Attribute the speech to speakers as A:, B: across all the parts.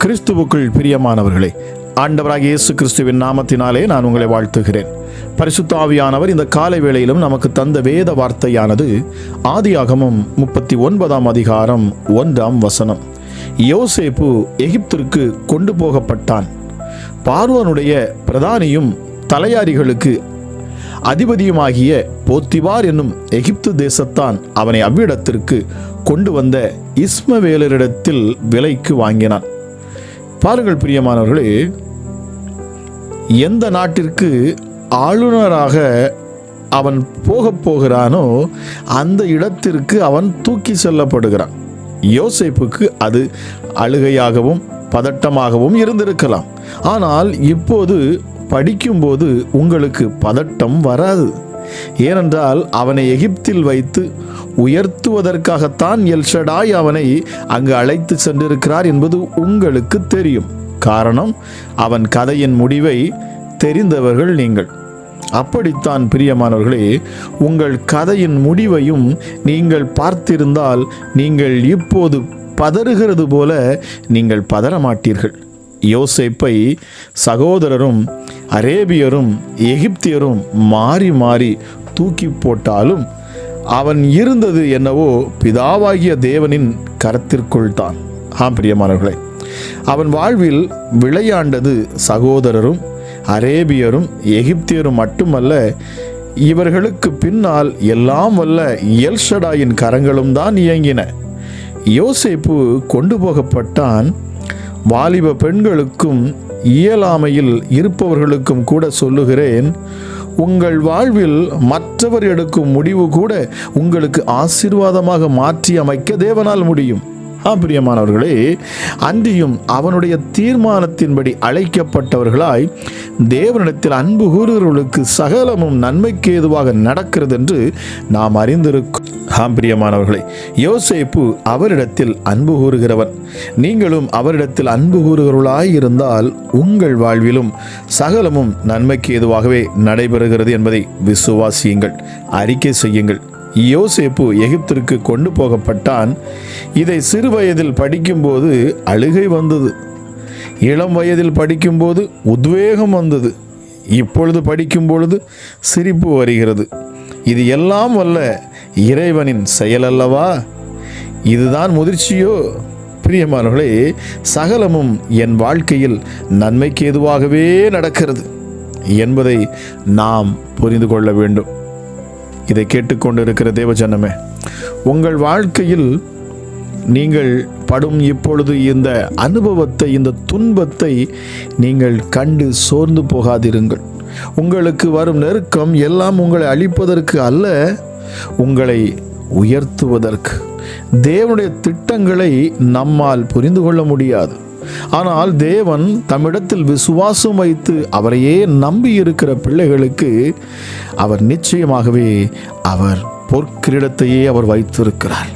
A: கிறிஸ்துவுக்குள் பிரியமானவர்களே, ஆண்டவராகிய இயேசு கிறிஸ்துவின் நாமத்தினாலே நான் உங்களை வாழ்த்துகிறேன். பரிசுத்த ஆவியானவர் இந்த காலை வேளையிலும் நமக்கு தந்த வேத வார்த்தையானது ஆதியாகமம் 39 அதிகாரம் 1 யோசேப்பு எகிப்திற்கு கொண்டு போகப்பட்டான். பார்வோனுடைய பிரதானியும் தலையாரிகளுக்கு அதிபதியுமாகிய போத்திபார் என்னும் எகிப்து தேசத்தான் அவனை அவ்விடத்திற்கு கொண்டு வந்த இஸ்மவேலரிடத்தில் விலைக்கு வாங்கினான். பாருங்கள் பிரியமானவர்களே, எந்த நாட்டிற்கு ஆளுநராக அவன் போகிறானோ அந்த இடத்திற்கு அவன் தூக்கி செல்லப்படுகிறான். யோசேப்புக்கு அது அழுகையாகவும் பதட்டமாகவும் இருந்திருக்கலாம். ஆனால் இப்போது படிக்கும்போது உங்களுக்கு பதட்டம் வராது. ஏனென்றால் அவனை எகிப்தில் வைத்து உயர்த்துவதற்காகத்தான் எல்ஷடாய் அவனை அங்கு அழைத்து சென்றிருக்கிறார் என்பது உங்களுக்கு தெரியும். காரணம், அவன் கதையின் முடிவை தெரிந்தவர்கள் நீங்கள். அப்படித்தான் பிரியமானவர்களே, உங்கள் கதையின் முடிவையும் நீங்கள் பார்த்திருந்தால் நீங்கள் இப்போது பதறுகிறது போல நீங்கள் பதறமாட்டீர்கள். யோசேப்பை சகோதரரும் அரேபியரும் எகிப்தியரும் மாறி மாறி தூக்கி போட்டாலும் அவன் இருந்தது என்னவோ பிதாவாகிய தேவனின் கரத்திற்குள் தான். பிரியமானவர்களே, அவன் வாழ்வில் விளையாண்டது சகோதரரும் அரேபியரும் எகிப்தியரும் மட்டுமல்ல, இவர்களுக்கு பின்னால் எல்லாம் வல்ல எல்ஷடாயின் கரங்களும் தான் இயங்கின. யோசேப்பு கொண்டு போகப்பட்டான். வாலிப பெண்களுக்கும் இயலாமையில் இருப்பவர்களுக்கும் கூட சொல்லுகிறேன், உங்கள் வாழ்வில் மற்றவர் எடுக்கும் முடிவு கூட உங்களுக்கு ஆசீர்வாதமாக மாற்றி அமைக்க தேவனால் முடியும். பிரியமானவர்களே, அன்றியும் அவனுடைய தீர்மானத்தின்படி அழைக்கப்பட்டவர்களாய் தேவனிடத்தில் அன்பு கூறுகிறவர்களுக்கு சகலமும் நன்மைக்கு ஏதுவாக நடக்கிறது என்று நாம் அறிந்திருக்கிறோம். பிரியமானவர்களே, யோசேப்பு அவரிடத்தில் அன்பு கூறுகிறவன். நீங்களும் அவரிடத்தில் அன்பு கூறுகிறவர்களாய் இருந்தால் உங்கள் வாழ்விலும் சகலமும் நன்மைக்கு ஏதுவாகவே நடைபெறுகிறது என்பதை விசுவாசியுங்கள், அறிக்கை செய்யுங்கள். யோசேப்பு எகிப்திற்கு கொண்டு போகப்பட்டான். இதை சிறு வயதில் படிக்கும்போது அழுகை வந்தது, இளம் வயதில் படிக்கும்போது உத்வேகம் வந்தது, இப்பொழுது படிக்கும் பொழுது சிரிப்பு வருகிறது. இது எல்லாம் வல்ல இறைவனின் செயல் அல்லவா? இதுதான் முதிர்ச்சியோ? பிரியமானவர்களே, சகலமும் என் வாழ்க்கையில் நன்மைக்கு ஏதுவாகவே நடக்கிறது என்பதை நாம் புரிந்து கொள்ள வேண்டும். இதை கேட்டுக்கொண்டிருக்கிற தேவஜனமே, உங்கள் வாழ்க்கையில் நீங்கள் படும் இப்பொழுது இந்த அனுபவத்தை, இந்த துன்பத்தை நீங்கள் கண்டு சோர்ந்து போகாதிருங்கள். உங்களுக்கு வரும் நெருக்கம் எல்லாம் உங்களை அழிப்பதற்கு அல்ல, உங்களை உயர்த்துவதற்கு. தேவனுடைய திட்டங்களை நம்மால் புரிந்து கொள்ள முடியாது. ஆனால் தேவன் தம்மிடத்தில் விசுவாசம் வைத்து அவரையே நம்பி இருக்கிற பிள்ளைகளுக்கு அவர் நிச்சயமாகவே அவர் பொற்கிரீடத்தையே அவர் வைத்திருக்கிறார்.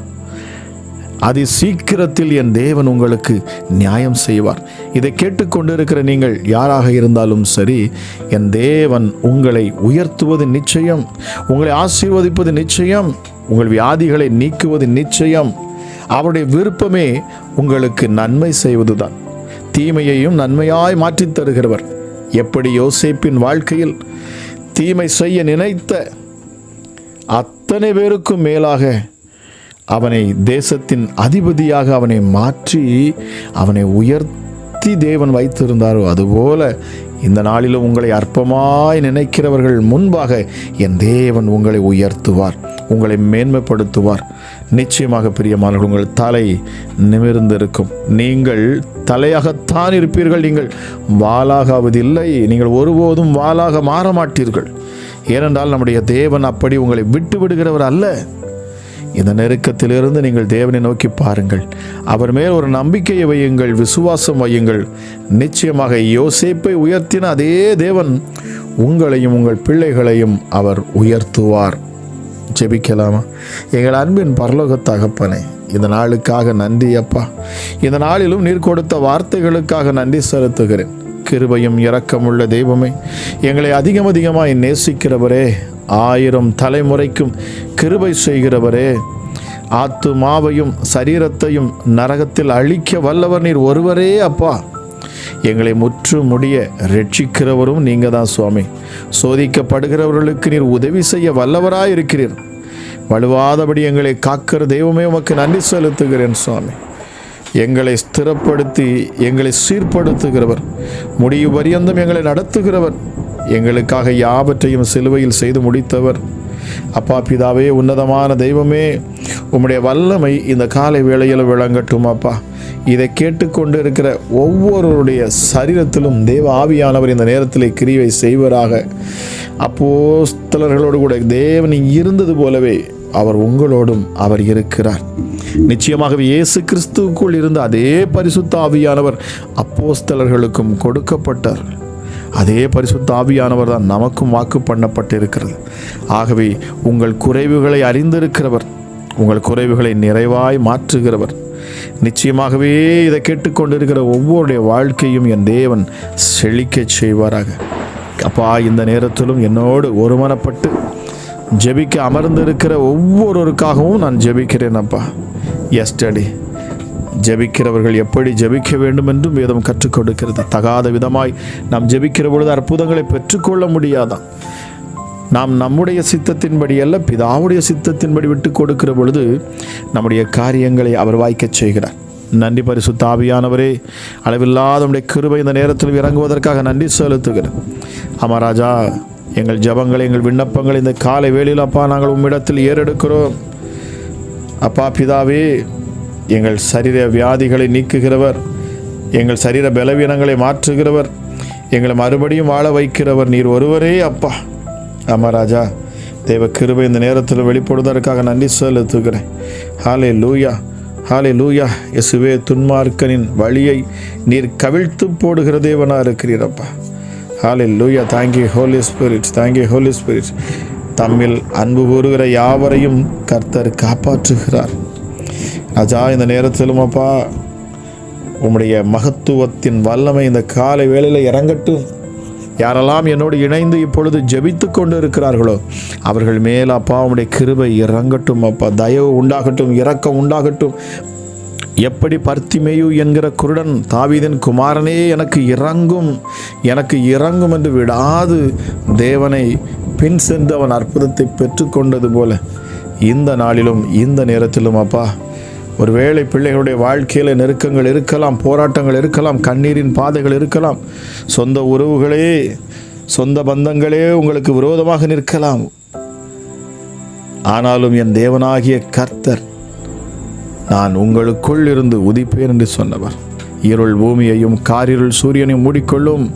A: அதி சீக்கிரத்தில் என் தேவன் உங்களுக்கு நியாயம் செய்வார். இதை கேட்டுக்கொண்டிருக்கிற நீங்கள் யாராக இருந்தாலும் சரி, என் தேவன் உங்களை உயர்த்துவது நிச்சயம், உங்களை ஆசீர்வதிப்பது நிச்சயம், உங்கள் வியாதிகளை நீக்குவது நிச்சயம். அவருடைய விருப்பமே உங்களுக்கு நன்மை செய்வதுதான். தீமையையும் நன்மையாய் மாற்றித் தருகிறவர். எப்படி யோசேப்பின் வாழ்க்கையில் தீமை செய்ய நினைத்த அத்தனை பேருக்கும் மேலாக அவனை தேசத்தின் அதிபதியாக அவனை மாற்றி அவனை உயர்த்தி தேவன் வைத்திருந்தாரோ, அதுபோல இந்த நாளிலும் உங்களை அற்பமாய் நினைக்கிறவர்கள் முன்பாக என் தேவன் உங்களை உயர்த்துவார், உங்களை மேன்மைப்படுத்துவார். நிச்சயமாக பிரியமானவர்கள், உங்கள் தலை நிமிர்ந்திருக்கும். நீங்கள் தலையாகத்தான் இருப்பீர்கள், நீங்கள் வாளாகாவதில்லை. நீங்கள் ஒருபோதும் வாளாக மாற மாட்டீர்கள். ஏனென்றால் நம்முடைய தேவன் அப்படி உங்களை விட்டு விடுகிறவர் அல்ல. இந்த நெருக்கத்திலிருந்து நீங்கள் தேவனை நோக்கி பாருங்கள், அவர் மேல் ஒரு நம்பிக்கையை வையுங்கள், விசுவாசம் வையுங்கள். நிச்சயமாக யோசேப்பை உயர்த்தின அதே தேவன் உங்களையும் உங்கள் பிள்ளைகளையும் அவர் உயர்த்துவார். ஜெபிக்கலாமா? எங்கள் அன்பின் பரலோக தகப்பனே, இந்த நாளுக்காக நன்றி அப்பா. இந்த நாளிலும் நீர் கொடுத்த வார்த்தைகளுக்காக நன்றி செலுத்துகிறேன். கிருபையும் இரக்கமுள்ள தெய்வமே, எங்களை அதிகமாய் நேசிக்கிறவரே, 1000 தலைமுறைக்கும் கிருபை செய்கிறவரே, ஆத்துமாவையும் சரீரத்தையும் நரகத்தில் அழிக்க வல்லவர் நீர் ஒருவரே அப்பா. எங்களை முற்று முடிய ரட்சிக்கிறவரும் நீங்க தான் சுவாமி. சோதிக்கப்படுகிறவர்களுக்கு நீர் உதவி செய்ய வல்லவராயிருக்கிறீர். வலுவாதபடி எங்களை காக்கிற தெய்வமே உமக்கு நன்றி செலுத்துகிறேன் சுவாமி. எங்களை ஸ்திரப்படுத்தி எங்களை சீர்படுத்துகிறவர், முடிவு பரியந்தம் எங்களை நடத்துகிறவர், எங்களுக்காக யாவற்றையும் சிலுவையில் செய்து முடித்தவர். அப்பா பிதாவே, உன்னதமான தெய்வமே, உம்முடைய வல்லமை இந்த காலை வேளையில் விளங்கட்டும் அப்பா. இதை கேட்டுக்கொண்டு இருக்கிற ஒவ்வொருவருடைய சரீரத்திலும் தேவ ஆவியானவர் இந்த நேரத்தில் கிரியை செய்வராக. அப்போஸ்தலர்களோடு கூட தேவன் இருந்தது போலவே அவர் உங்களோடும் அவர் இருக்கிறார். நிச்சயமாகவே இயேசு கிறிஸ்துவுக்குள் இருந்த அதே பரிசுத்த ஆவியானவர் அப்போஸ்தலர்களுக்கும் கொடுக்கப்பட்டார். அதே பரிசுத்த ஆவியானவர் தான் நமக்கும் வாக்கு பண்ணப்பட்டிருக்கிறது. ஆகவே உங்கள் குறைவுகளை அறிந்திருக்கிறவர், உங்கள் குறைவுகளை நிறைவாய் மாற்றுகிறவர். நிச்சயமாகவே இதை கேட்டுக்கொண்டிருக்கிற ஒவ்வொருடைய வாழ்க்கையும் என் தேவன் செழிக்க செய்வாராக. அப்பா, இந்த நேரத்திலும் என்னோடு ஒருமனப்பட்டு ஜெபிக்க அமர்ந்திருக்கிற ஒவ்வொருவருக்காகவும் நான் ஜெபிக்கிறேன் அப்பா. எஸ்டர்டே ஜெபிக்கிறவர்கள் எப்படி ஜெபிக்க வேண்டும் என்றும் வேதம் கற்றுக் கொடுக்கிறது. தகாத விதமாய் நாம் ஜெபிக்கிற பொழுது அற்புதங்களை பெற்றுக்கொள்ள முடியாதான். நாம் நம்முடைய சித்தத்தின்படி அல்ல, பிதாவுடைய சித்தத்தின்படி விட்டு கொடுக்கிற பொழுது நம்முடைய காரியங்களை அவர் வாய்க்கச் செய்கிறார். நன்றி பரிசுத்த ஆவியானவரே, அளவில்லாத நம்முடைய கிருபை இந்த நேரத்தில் இறங்குவதற்காக நன்றி செலுத்துகிறேன். அமராஜா, எங்கள் ஜபங்களை எங்கள் விண்ணப்பங்களை இந்த காலை வேளையில் அப்பா நாங்கள் உம்மிடத்தில் ஏறெடுக்கிறோம். அப்பா பிதாவே, எங்கள் சரீர வியாதிகளை நீக்குகிறவர், எங்கள் சரீர பலவீனங்களை மாற்றுகிறவர், எங்களை மறுபடியும் வாழ வைக்கிறவர் நீர் ஒருவரே அப்பா. அமராஜா, தேவ கிருபை இந்த நேரத்தில் வெளிப்படுவதற்காக நன்றி செலுத்துகிறேன். ஹாலே லூயா, ஹாலே லூயா. இயேசுவே, துன்மார்க்கனின் வழியை நீர் கவிழ்த்து போடுகிற தேவனாக இருக்கிறீரப்பா. Hallelujah. Thank you holy spirit, thank you holy spirit. தம்மில் அன்பு கூறுகிற யாவரையும் கர்த்தர் காப்பாற்றுகிறார். ராஜா, இந்த நேரத்திலும் அப்பா உம்முடைய மகத்துவத்தின் வல்லமை இந்த காலை வேளையில் இறங்கட்டும். யாரெல்லாம் என்னோடு இணைந்து இப்பொழுது ஜெபித்து கொண்டு இருக்கிறார்களோ அவர்கள் மேல் அப்பா உம்முடைய கிருபை இறங்கட்டும் அப்பா. தயவு உண்டாகட்டும், இரக்கம் உண்டாகட்டும். எப்படி பர்த்திமேயு என்கிற குருடன் தாவீதின் குமாரனே எனக்கு இறங்கும், எனக்கு இறங்கும் என்று விடாது தேவனை பின் சென்று அவன் அற்புதத்தை பெற்றுக்கொண்டது போல இந்த நாளிலும் இந்த நேரத்திலும் அப்பா, ஒருவேளை பிள்ளைகளுடைய வாழ்க்கையில் நெருக்கங்கள் இருக்கலாம், போராட்டங்கள் இருக்கலாம், கண்ணீரின் பாதைகள் இருக்கலாம், சொந்த உறவுகளே சொந்த பந்தங்களே உங்களுக்கு விரோதமாக நிற்கலாம். ஆனாலும் என் தேவனாகிய கர்த்தர் நான் உங்களுக்குள் இருந்து உதிப்பேன் என்று சொன்னவர். இருள் பூமியையும் காரிருள் சூரியனையும் மூடிக்கொள்ளும்,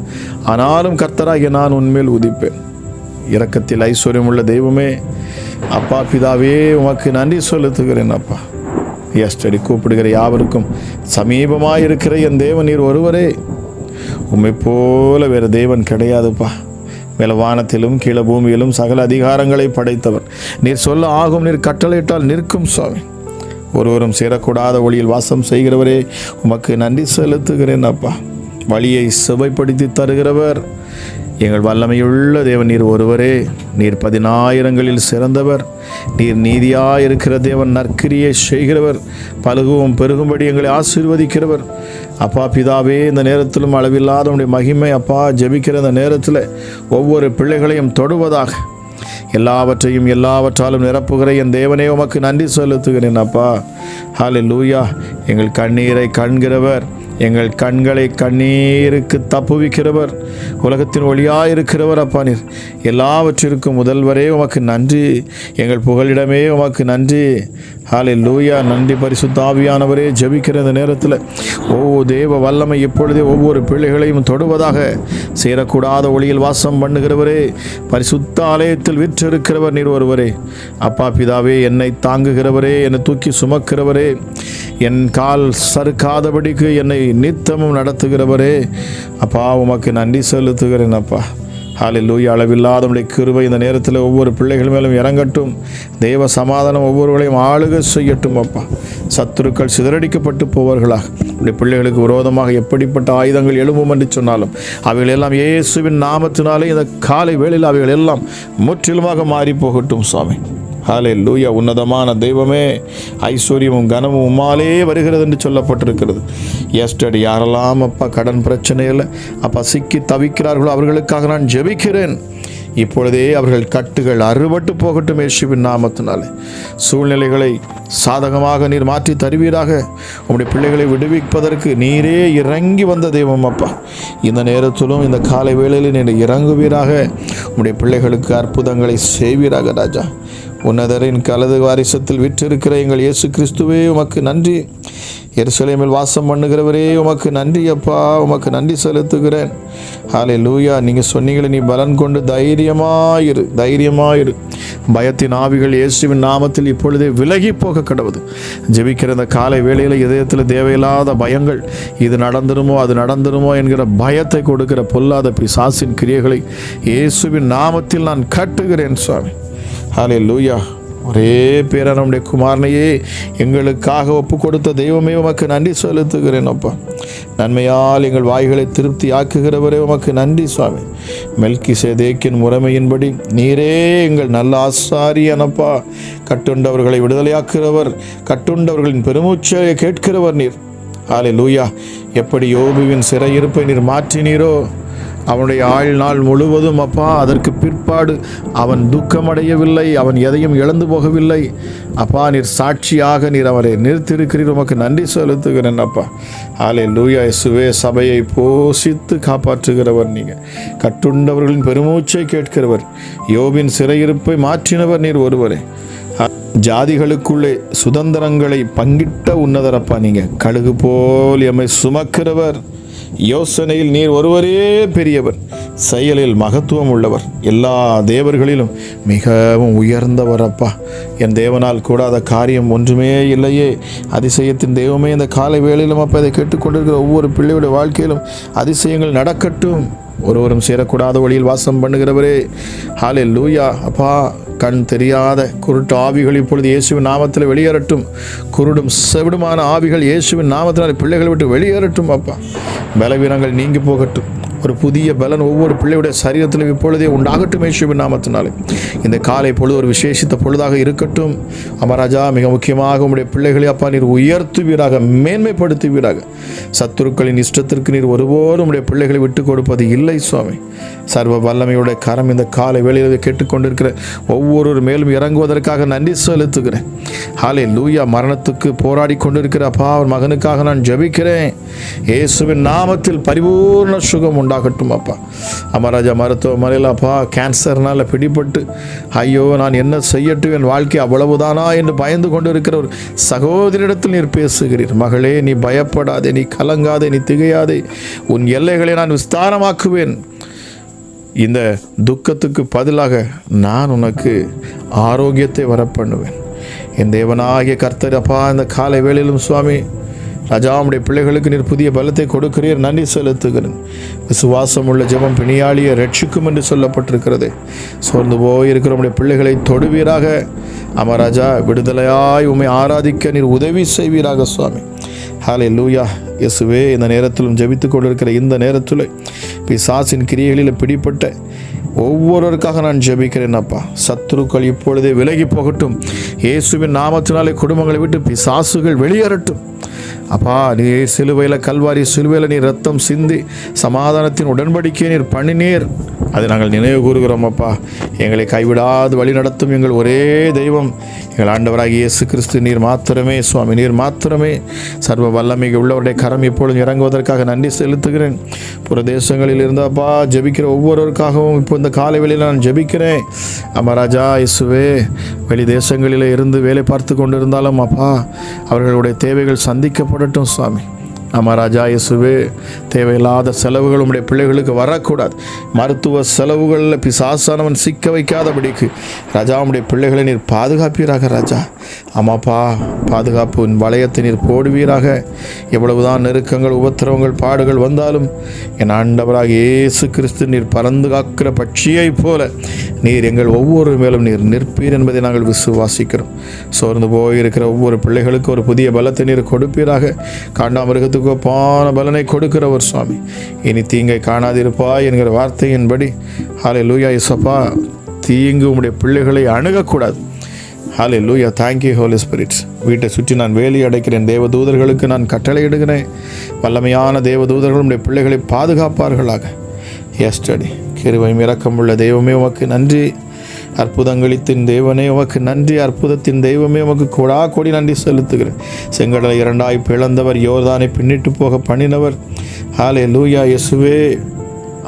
A: ஆனாலும் கர்த்தராகிய நான் உன்மேல் உதிப்பேன். இரக்கத்தில் ஐஸ்வர்யம் உள்ள தெய்வமே, அப்பா பிதாவே, உமக்கு நன்றி செலுத்துகிறேன் அப்பா. எஸ்டடி கூப்பிடுகிற யாவருக்கும் சமீபமாக இருக்கிற என் தேவன் நீர் ஒருவரே. உம்மை போல வேறு தேவன் கிடையாதுப்பா. மேல வானத்திலும் கீழே பூமியிலும் சகல அதிகாரங்களை படைத்தவர் நீர். சொல்ல ஆகும், நீர் கட்டளையிட்டால் நிற்கும் சுவாமி. ஒருவரும் சேரக்கூடாத ஒளியில் வாசம் செய்கிறவரே, உமக்கு நன்றி செலுத்துகிறேன் அப்பா. வழியை சுவைப்படுத்தி தருகிறவர் எங்கள் வல்லமையுள்ள தேவன் நீர் ஒருவரே. நீர் 10,000ங்களில் சிறந்தவர். நீர் நீதியாயிருக்கிற தேவன், நற்கிரியை செய்கிறவர், பலுகவும் பெருகும்படி எங்களை ஆசீர்வதிக்கிறவர். அப்பா பிதாவே, இந்த நேரத்திலும் அளவில்லாத உடைய மகிமை அப்பா ஜெபிக்கிற இந்த நேரத்தில் ஒவ்வொரு பிள்ளைகளையும் தொடுவதாக, எல்லாவற்றையும் எல்லாவற்றாலும் நிரப்புகிற என் தேவனே உமக்கு நன்றி செலுத்துகிறேன் அப்பா. ஹல்லேலூயா. எங்கள் கண்ணீரை காண்கிறவர், எங்கள் கண்களை கண்ணீருக்கு தப்புவிக்கிறவர், உலகத்தின் ஒளியாயிருக்கிறவர் அப்பா நீர். எல்லாவற்றிற்கும் முதல்வரே உமக்கு நன்றி. எங்கள் புகலிடமே உமக்கு நன்றி. ஹல்லேலூயா. நன்றி பரிசுத்த ஆவியானவரே. ஜெபிக்கிற இந்த நேரத்தில் தேவ வல்லமை இப்பொழுதே ஒவ்வொரு பிள்ளைகளையும் தொடுவதாக. சேரக்கூடாத ஒளியில் வாசம் பண்ணுகிறவரே, பரிசுத்த ஆலயத்தில் விற்றிருக்கிறவர் நீர் ஒருவரே. அப்பா பிதாவே, என்னை தாங்குகிறவரே, என்னை தூக்கி சுமக்கிறவரே, என் கால் சறுக்காதபடிக்கு என்னை நித்தமும் நடத்துகிறவரே, அப்பா உமக்கு நன்றி செலுத்துகிறேன் அப்பா. ஹல்லேலூயா. அளவில்லாத உம்முடைய கிருபை இந்த நேரத்தில் ஒவ்வொரு பிள்ளைகள் மேலும் இறங்கட்டும். தேவ சமாதானம் ஒவ்வொருவர்களையும் ஆளுக செய்யட்டும் அப்பா. சத்துருக்கள் சிதறடிக்கப்பட்டு போவார்களாக. உடைய பிள்ளைகளுக்கு விரோதமாக எப்படிப்பட்ட ஆயுதங்கள் எழும்பும் என்று சொன்னாலும் அவைகள் எல்லாம் இயேசுவின் நாமத்தினாலே இந்த காலை வேளையில் அவைகள் எல்லாம் முற்றிலுமாக மாறி போகட்டும் சுவாமி. ஹல்லேலூயா. உன்னதமான தெய்வமே, ஐஸ்வர்யமும் கனமும் உம்மாலே வருகிறது என்று சொல்லப்பட்டிருக்கிறது. எஸ்டர்டே யாரெல்லாம் அப்பா கடன் பிரச்சனையில் அப்பா சிக்கி தவிக்கிறார்களோ அவர்களுக்காக நான் ஜெபிக்கிறேன். இப்பொழுதே அவர்கள் கட்டுகள் அறுபட்டு போகட்டும் இயேசுவின் நாமத்தினாலே. சூழ்நிலைகளை சாதகமாக நீர் மாற்றி தருவீராக. உம்முடைய பிள்ளைகளை விடுவிப்பதற்கு நீரே இறங்கி வந்த தெய்வம் அப்பா. இந்த நேரத்திலும் இந்த காலை வேளையில் நீர் இறங்குவீராக. உம்முடைய பிள்ளைகளுக்கு அற்புதங்களை செய்வீராக ராஜா. உன்னதரின் கலது வாரிசத்தில் விற்றிருக்கிற எங்கள் இயேசு கிறிஸ்துவே உமக்கு நன்றி. எருசலேமில் வாசம் பண்ணுகிறவரே உமக்கு நன்றி அப்பா. உமக்கு நன்றி செலுத்துகிறேன். ஹல்லேலூயா. நீங்கள் சொன்னீங்களே, நீ பலன் கொண்டு தைரியமாயிரு. பயத்தின் ஆவிகள் இயேசுவின் நாமத்தில் இப்பொழுதே விலகி போக கடவுது. ஜெபிக்கிற இந்த காலை வேளையில் இதயத்தில் தேவையில்லாத பயங்கள், இது நடந்துருமோ அது நடந்துருமோ என்கிற பயத்தை கொடுக்கிற பொல்லாத பிசாசின் கிரியைகளை இயேசுவின் நாமத்தில் நான் கட்டுகிறேன் சுவாமி. ஹல்லேலூயா. ஒரே பேரான நம்முடைய குமாரனையே எங்களுக்காக ஒப்பு கொடுத்த தெய்வமே உமக்கு நன்றி செலுத்துகிறேன் அப்பா. நன்மையால் எங்கள் வாய்களை திருப்தி ஆக்குகிறவரே உமக்கு நன்றி சுவாமி. மெல்கிசேதேக்கின் முறைமையின்படி நீரே எங்கள் நல்ல ஆசாரியனப்பா. கட்டுண்டவர்களை விடுதலையாக்குகிறவர், கட்டுண்டவர்களின் பெருமூச்சை கேட்கிறவர் நீர். ஹல்லேலூயா. எப்படி யோபுவின் சிறையிருப்பை நீர் மாற்றினீரோ, அவனுடைய ஆழ்நாள் முழுவதும் அப்பா அதற்கு பிற்பாடு அவன் துக்கமடையவில்லை, அவன் எதையும் இழந்து போகவில்லை அப்பா. நீர் சாட்சியாக நீர் அவரை நிறுத்தியிருக்கிறீர். உமக்கு நன்றி செலுத்துகிறேன் அப்பா. ஹல்லேலூயா. இயேசுவே, சபையை போஷித்து காப்பாற்றுகிறவர் நீங்கள். கட்டுண்டவர்களின் பெருமூச்சை கேட்கிறவர், யோபின் சிறையிருப்பை மாற்றினவர் நீர் ஒருவரே. ஜாதிகளுக்குள்ளே சுதந்திரங்களை பங்கிட்ட உன்னதரப்பா. நீங்கள் கழுகு போல் எம்மை சுமக்கிறவர். யோசனையில் நீர் ஒருவரே பெரியவர், செயலில் மகத்துவம் உள்ளவர், எல்லா தேவர்களிலும் மிகவும் உயர்ந்தவர் அப்பா. என் தேவனால் கூடாத காரியம் ஒன்றுமே இல்லையே. அதிசயத்தின் தெய்வமே, இந்த காலை வேளையிலும் அப்பா இதை கேட்டுக்கொண்டிருக்கிற ஒவ்வொரு பிள்ளையுடைய வாழ்க்கையிலும் அதிசயங்கள் நடக்கட்டும். ஒருவரும் சேரக்கூடாத வழியில் வாசம் பண்ணுகிறவரே, ஹல்லேலூயா அப்பா. கண் தெரியாத குருட்டு ஆவிகள் இப்பொழுது இயேசுவின் நாமத்தில் வெளியேறட்டும். குருடும் செவிடுமான ஆவிகள் இயேசுவின் நாமத்தினால் பிள்ளைகளை விட்டு வெளியேறட்டும் அப்பா. பலவீனங்கள் நீங்கி போகட்டும். ஒரு புதிய பலன் ஒவ்வொரு பிள்ளையுடைய சரீரத்திலும் இப்பொழுதே உண்டாகட்டும் இயேசுவின் நாமத்தினாலே. இந்த காலை பொழுது ஒரு விசேஷித்த பொழுதாக இருக்கட்டும் அமராஜா. மிக முக்கியமாக உம்முடைய பிள்ளைகளை அப்பா நீர் உயர்த்துவீராக, மேன்மைப்படுத்துவீராக. சத்துருக்களின் இஷ்டத்திற்கு நீர் ஒருபோதும் உம்முடைய பிள்ளைகளை விட்டு கொடுப்பது இல்லை சுவாமி. சர்வ வல்லமையுடைய கரம் இந்த காலை வேளையில் கேட்டுக்கொண்டிருக்கிற ஒவ்வொரு மேலும் இறங்குவதற்காக நன்றி செலுத்துகிறேன். ஹல்லேலூயா. மரணத்துக்கு போராடி கொண்டிருக்கிற அப்பா அவர் மகனுக்காக நான் ஜெபிக்கிறேன். இயேசுவின் நாமத்தில் பரிபூர்ண சுகம் உண்டாகட்டும் அப்பா. அமராஜா மருத்துவமனையில் அப்பா கேன்சர்னால் பிடிபட்டு ஐயோ நான் என்ன செய்யட்டும், என் வாழ்க்கை அவ்வளவுதானா என்று பயந்து கொண்டு இருக்கிற ஒரு சகோதரிடத்தில் நீர் பேசுகிறீர். மகளே, நீ பயப்படாதே, நீ கலங்காதே, நீ திகையாதே. உன் எல்லைகளை நான் விஸ்தாரமாக்குவேன். இந்த துக்கத்துக்கு பதிலாக நான் உனக்கு ஆரோக்கியத்தை வரப்பண்ணுவேன். என் தேவனாகிய கர்த்தர் அப்பா இந்த காலை வேளையிலும் சுவாமி ராஜாவுடைய பிள்ளைகளுக்கு நீர் புதிய பலத்தை கொடுக்கிறீர். நன்றி செலுத்துகிறேன். விசுவாசம் உள்ள ஜெபம் பிணியாளியை ரட்சிக்கும் என்று சொல்லப்பட்டிருக்கிறது. சோர்ந்து போயிருக்கிற உடைய பிள்ளைகளை தொடுவீராக. அமராஜா, விடுதலையாய் உம்மை ஆராதிக்க நீர் உதவி செய்வீராக சுவாமி. ஹல்லேலூயா. இயேசுவே, இந்த நேரத்திலும் ஜெபித்து கொண்டிருக்கிற இந்த நேரத்தில் பிசாசின் கிரியைகளில் பிடிப்பட்ட ஒவ்வொருவருக்காக நான் ஜெபிக்கிறேன் அப்பா. சத்துருக்கள் இப்பொழுதே விலகி போகட்டும். இயேசுவின் நாமத்தினாலே குடும்பங்களை விட்டு பிசாசுகள் வெளியேறட்டும் அப்பா. நீர் சிலுவையில், கல்வாரி சிலுவையில் நீர் ரத்தம் சிந்தி சமாதானத்தின் உடன்படிக்கையை நீர் பண்ணினீர். அதை நாங்கள் நினைவு கூறுகிறோம் அப்பா. எங்களை கைவிடாது வழி நடத்தும் எங்கள் ஒரே தெய்வம் எங்கள் ஆண்டவராகிய இயேசு கிறிஸ்து நீர் மாத்திரமே சுவாமி. நீர் மாத்திரமே. சர்வ வல்லமை உள்ளவருடைய கரம் இப்பொழுது இறங்குவதற்காக நன்றி செலுத்துகிறேன். புறதேசங்களில் இருந்து அப்பா ஜெபிக்கிற ஒவ்வொருவருக்காகவும் இப்போ இந்த காலை வேளையில் நான் ஜெபிக்கிறேன். அமராஜா இயேசுவே, வெளி தேசங்களில் இருந்து வேலை பார்த்து கொண்டிருந்தாலும் அப்பா அவர்களுடைய தேவைகள் சந்திக்கப்படட்டும் சுவாமி. அமராஜா இயேசுவே, தேவையில்லாத செலவுகள் உம்முடைய பிள்ளைகளுக்கு வரக்கூடாது. மருத்துவ செலவுகளில் பிசாசானவன் சிக்க வைக்காதபடிக்கு ராஜா உம்முடைய பிள்ளைகளை நீர் பாதுகாப்பீராக ராஜா. ஆமாப்பா, பாதுகாப்பு வளையத்தை நீர் போடுவீராக. எவ்வளவுதான் நெருக்கங்கள், உபத்திரவங்கள், பாடுகள் வந்தாலும் என் ஆண்டவராக இயேசு கிறிஸ்து நீர் பறந்து காக்கிற பட்சியை போல நீர் எங்கள் ஒவ்வொரு மேலும் நீர் நிற்பீர் என்பதை நாங்கள் விசுவாசிக்கிறோம். சோர்ந்து போயிருக்கிற ஒவ்வொரு பிள்ளைகளுக்கு ஒரு புதிய பலத்தை நீர் கொடுப்பீராக. காண்டாமிருகத்துக்கு ஒப்பான பலனை கொடுக்கிறவர் சுவாமி. இனி தீங்கை காணாதிருப்பாய் என்கிற வார்த்தையின்படி ஹல்லேலூயா இயேசுப்பா, தீங்கு உம்முடைய பிள்ளைகளை அணுகக்கூடாது. ஹல்லேலூயா. Thank you holy spirit. வீட்டை சுற்றி நான் வேலி அடைக்கிறேன். தேவதூதர்களுக்கு நான் கட்டளையிடுகிறேன். வல்லமையான தேவதூதர்கள் உடைய பிள்ளைகளை பாதுகாப்பார்களாக. எஸ்டடி கிருபையும் இரக்கமுள்ள தெய்வமே உமக்கு நன்றி. அற்புதங்களித்தின் தெய்வனே உமக்கு நன்றி. அற்புதத்தின் தெய்வமே உமக்கு கொடா கொடி நன்றி செலுத்துகிறேன். செங்கடலை இரண்டாய் பிளந்தவர், யோர்தானை பின்னிட்டு போக பண்ணினவர். ஹல்லேலூயா. இயேசுவே,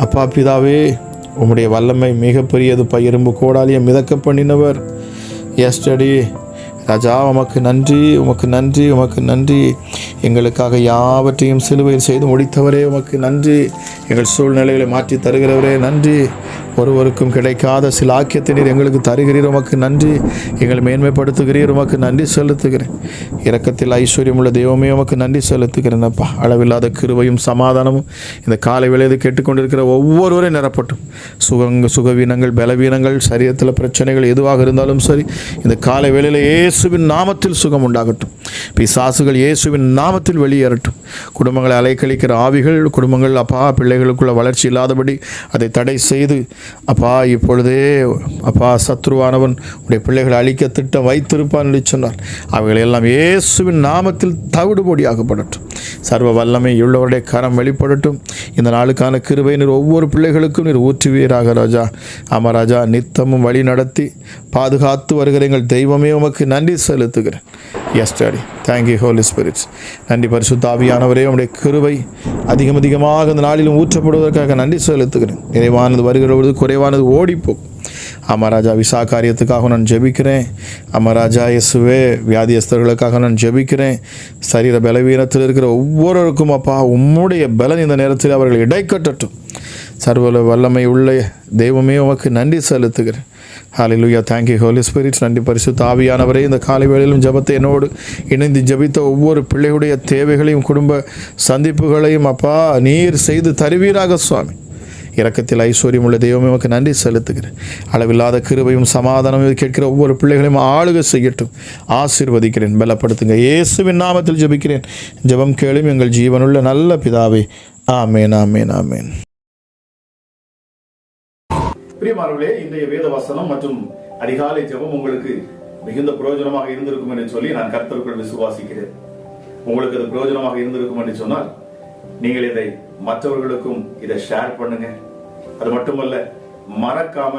A: அப்பா பிதாவே, உம்முடைய வல்லமை மிகப்பெரியது. இரும்பு கோடாலியை மிதக்க பண்ணினவர். எஸ்டடி ராஜா, உமக்கு நன்றி, உமக்கு நன்றி, உமக்கு நன்றி. எங்களுக்காக யாவற்றையும் சிலுவையில் செய்து முடித்தவரே உமக்கு நன்றி. எங்கள் சூழ்நிலைகளை மாற்றி தருகிறவரே நன்றி. ஒருவருக்கும் கிடைக்காத சில ஆக்கியத்தை நீர் எங்களுக்கு தருகிறீர், உமக்கு நன்றி. எங்களை மேன்மைப்படுத்துகிறீர், உமக்கு நன்றி செலுத்துகிறேன். இரக்கத்தில் ஐஸ்வர்யம் உள்ள தெய்வமே உமக்கு நன்றி செலுத்துகிறேன். அப்பா, அளவில்லாத கிருபையும் சமாதானமும் இந்த காலை வேளையில் கேட்டுக்கொண்டிருக்கிற ஒவ்வொருவரையும் நிரப்பட்டும். சுகவீனங்கள், பலவீனங்கள், சரீரத்தில் பிரச்சனைகள் எதுவாக இருந்தாலும் சரி, இந்த காலை வேளையில் இயேசுவின் நாமத்தில் சுகம் உண்டாகட்டும். பிசாசுகள் இயேசுவின் நாமத்தில் வெளியேறட்டும். குடும்பங்களை அலைக்கழிக்கிற ஆவிகள், குடும்பங்கள் அப்பா பிள்ளைகளுக்குள்ள வளர்ச்சி இல்லாதபடி அதை தடை செய்து அப்பா இப்பொழுதே அப்பா சத்ருவானவன் உடைய பிள்ளைகளை அழிக்க திட்டம் வைத்திருப்பான் என்று சொன்னார். அவைகள் எல்லாம் இயேசுவின் நாமத்தில் தவிடுபொடியாகப்படட்டும். சர்வ வல்லமை உள்ளவருடைய கரம் வெளிப்படட்டும். இந்த நாளுக்கான கிருபை நீர் ஒவ்வொரு பிள்ளைகளுக்கும் நீர் ஊற்றுவீராக ராஜா. ஆமா ராஜா, நித்தமும் வழி நடத்தி பாதுகாத்து வருகிற எங்கள் தெய்வமே உமக்கு நன்றி செலுத்துகிறேன். Yes daddy, thank you holy spirits. நன்றி பரிசுத்த ஆவியானவரே, உடைய கிருபை அதிகமாக இந்த நாளிலும் ஊற்றப்படுவதற்காக நன்றி செலுத்துகிறேன். நிறைவானது வருகிற பொழுது குறைவானது ஓடிப்போம். அமராஜா, விசா காரியத்துக்காக நான் ஜெபிக்கிறேன். அமராஜா இயேசுவே, வியாதியஸ்தர்களுக்காக நான் ஜெபிக்கிறேன். சரீர பலவீனத்தில் இருக்கிற ஒவ்வொருவருக்கும் அப்பா உம்முடைய பலன் இந்த நேரத்தில் அவர்கள் இடைக்கட்டட்டும். சர்வ வல்லமை உள்ள தெய்வமே உமக்கு நன்றி செலுத்துகிறேன். ஹல்லேலூயா. Thank you holy spirit. நன்றி பரிசுத்த ஆவியானவரே, இந்த காலை வேளையிலும் ஜெபத்தை என்னோடு இணைந்து ஜெபித்த ஒவ்வொரு பிள்ளைகளுடைய தேவைகளையும் குடும்ப சந்திப்புகளையும் அப்பா நீர் செய்து தருவீராக சுவாமி. இரக்கத்தில் ஐஸ்வர்யம் உள்ள தெய்வமே உமக்கு நன்றி செலுத்துகிறேன். அளவில்லாத கிருபையும் சமாதானமும் கேட்கிற ஒவ்வொரு பிள்ளைகளையும் ஆளுகை செய்யட்டும். ஆசீர்வதிக்கிறேன், பலப்படுத்துங்க. இயேசுவின் நாமத்தில் ஜெபிக்கிறேன். ஜெபம் கேளும் எங்கள் ஜீவனுள்ள நல்ல பிதாவே. ஆமேன், ஆமேன், ஆமேன்.
B: பிரியமானவர்களே, இன்றைய வேத வசனம் மற்றும் அதிகாலை ஜெபம் உங்களுக்கு மிகுந்த பிரயோஜனமாக இருந்திருக்கும் என்று சொல்லி நான் கர்த்தருக்குள் விசுவாசிக்கிறேன். உங்களுக்கு அது பிரயோஜனமாக இருந்திருக்கும் என்று சொன்னால் நீங்கள் இதை மற்றவர்களுக்கும் இதை ஷேர் பண்ணுங்க. அது மட்டுமல்ல, மறக்காம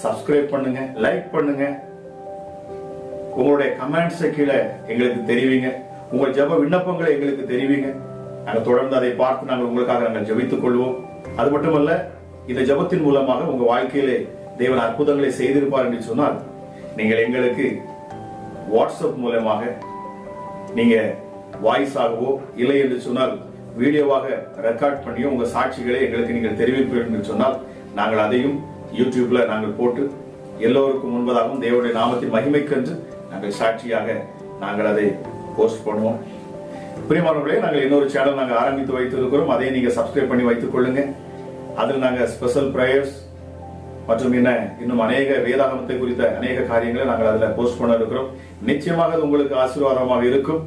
B: சப்ஸ்கிரைப் பண்ணுங்க, லைக் பண்ணுங்க. உங்களுடைய கமெண்ட்ஸை கீழே எங்களுக்கு தெரிவிங்க. உங்கள் ஜெப விண்ணப்பங்களை எங்களுக்கு தெரிவிங்க. நாங்கள் தொடர்ந்து அதை பார்த்து நாங்கள் உங்களுக்காக நாங்கள் ஜெபித்துக் கொள்வோம். அது மட்டுமல்ல, இந்த ஜெபத்தின் மூலமாக உங்க வாழ்க்கையிலே தேவன் அற்புதங்களை செய்திருப்பார் என்று சொன்னால் நீங்கள் எங்களுக்கு வாட்ஸ்அப் மூலமாக நீங்க வாய்ஸ் ஆகவோ இல்லை என்று சொன்னால் வீடியோவாக ரெக்கார்ட் பண்ணியோ உங்க சாட்சிகளை எங்களுக்கு நீங்கள் தெரிவிப்பீர்கள் என்று சொன்னால் நாங்கள் அதையும் யூடியூப்ல நாங்கள் போட்டு எல்லோருக்கும் முன்பதாகவும் தேவனுடைய நாமத்தின் மகிமைக்கென்று நாங்கள் சாட்சியாக நாங்கள் அதை போஸ்ட் பண்ணுவோம். பிரியமானவர்களே, நாங்கள் இன்னொரு சேனல் நாங்கள் ஆரம்பித்து வைத்திருக்கிறோம். அதை நீங்க சப்ஸ்கிரைப் பண்ணி வைத்துக் கொள்ளுங்க. அதில் நாங்கள் ஸ்பெஷல் பிரேயர்ஸ் மற்றும் இன்னும் அநேக வேதாகமத்தை குறித்த அநேக காரியங்களை நாங்கள் அதில் போஸ்ட் பண்ண இருக்கிறோம். நிச்சயமாக அது உங்களுக்கு ஆசீர்வாதமாக இருக்கும்.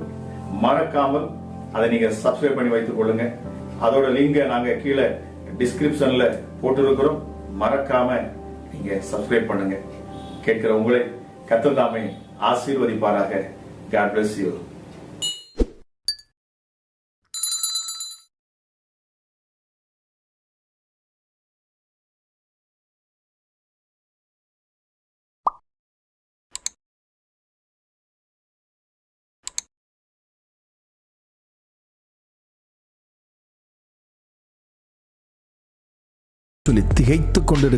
B: மறக்காமல் அதை நீங்க சப்ஸ்கிரைப் பண்ணி வைத்துக் கொள்ளுங்க. அதோட லிங்கை நாங்க கீழே டிஸ்கிரிப்ஷன்ல போட்டிருக்கிறோம். மறக்காம நீங்க சப்ஸ்கிரைப் பண்ணுங்க. கேட்கிற உங்களை கர்த்தர் தாமே ஆசீர்வதிப்பாராக. God bless you.
A: திகைத்துக் கொண்டிருக்க